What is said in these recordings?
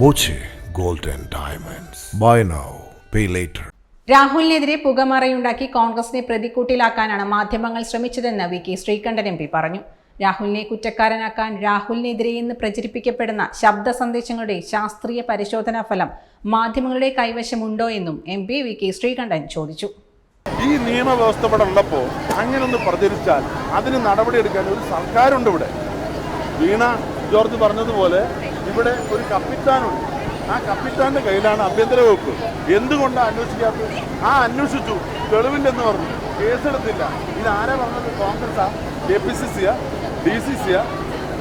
Boche gold and diamonds. Buy now pay later. രാഹുലിനെതിരെ പുകമറയുണ്ടാക്കി കോൺഗ്രസിനെ പ്രതിക്കൂട്ടിലാക്കാനാണ് മാധ്യമങ്ങൾ ശ്രമിച്ചതെന്ന് V K Sreekandan M P പറഞ്ഞു. രാഹുലിനെ കുറ്റക്കാരനാക്കാൻ രാഹുലിനെതിരെയെന്ന് പ്രചരിപ്പിക്കപ്പെടുന്ന ശബ്ദ സന്ദേശങ്ങളുടെ ശാസ്ത്രീയ പരിശോധനാ ഫലം മാധ്യമങ്ങളുടെ കൈവശമുണ്ടോ എന്നും M P V K Sreekandan ചോദിച്ചു. ഈ നിയമവ്യവസ്ഥ ഇവിടെ ഉള്ളപ്പോൾ അങ്ങനൊന്ന് പ്രചരിച്ചാൽ അതിന് നടപടിയെടുക്കാൻ ഒരു സർക്കാരുണ്ട്. ഇവിടെ വീണ ജോർജ് പറഞ്ഞതുപോലെ ഇവിടെ ഒരു കപ്പിത്താനുണ്ട്. ആ കപ്പിത്താൻ്റെ കയ്യിലാണ് ആഭ്യന്തര വകുപ്പ്. എന്തുകൊണ്ടാണ് അന്വേഷിക്കാത്തത്? അന്വേഷിച്ചു, തെളിവില്ലെന്ന് പറഞ്ഞു, കേസെടുത്തില്ല. ഇതാരാ പറഞ്ഞത്? കോൺഗ്രസ്സാ? KPCC-യാ? DCC-യാ?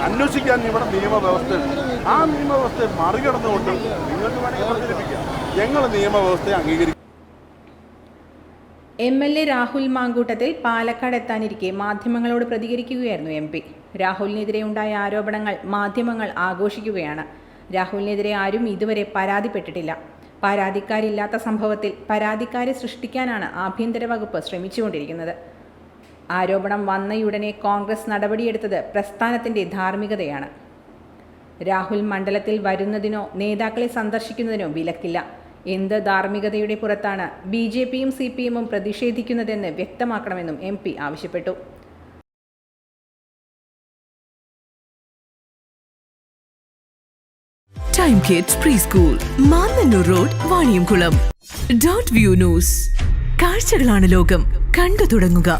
അന്വേഷിക്കാൻ ഇവിടെ നിയമവ്യവസ്ഥയുണ്ട്. ആ നിയമവ്യവസ്ഥയെ മറികടന്നുകൊണ്ട് നിങ്ങൾക്ക് വേണമെങ്കിൽ പ്രചരിപ്പിക്കാം. ഞങ്ങൾ നിയമവ്യവസ്ഥയെ അംഗീകരിക്കും. MLA രാഹുൽ മാങ്കൂട്ടത്തിൽ പാലക്കാട് എത്താനിരിക്കെ മാധ്യമങ്ങളോട് പ്രതികരിക്കുകയായിരുന്നു എം പി. രാഹുലിനെതിരെ ഉണ്ടായ ആരോപണങ്ങൾ മാധ്യമങ്ങൾ ആഘോഷിക്കുകയാണ്. രാഹുലിനെതിരെ ആരും ഇതുവരെ പരാതിപ്പെട്ടിട്ടില്ല. പരാതിക്കാരില്ലാത്ത സംഭവത്തിൽ പരാതിക്കാരെ സൃഷ്ടിക്കാനാണ് ആഭ്യന്തര വകുപ്പ് ശ്രമിച്ചുകൊണ്ടിരിക്കുന്നത്. ആരോപണം വന്നയുടനെ കോൺഗ്രസ് നടപടിയെടുത്തത് പ്രസ്ഥാനത്തിൻ്റെ ധാർമ്മികതയാണ്. രാഹുൽ മണ്ഡലത്തിൽ വരുന്നതിനോ നേതാക്കളെ സന്ദർശിക്കുന്നതിനോ വിലക്കില്ല. എന്ത് ധാർമ്മികതയുടെ പുറത്താണ് BJP-യും CPM-ഉം പ്രതിഷേധിക്കുന്നതെന്ന് വ്യക്തമാക്കണമെന്നും MP ആവശ്യപ്പെട്ടു. Time kids pre school, Mannannur road, Vaniyamkulam. .view news. കാഴ്ചകളാണ് ലോകം, കണ്ടു തുടങ്ങുക.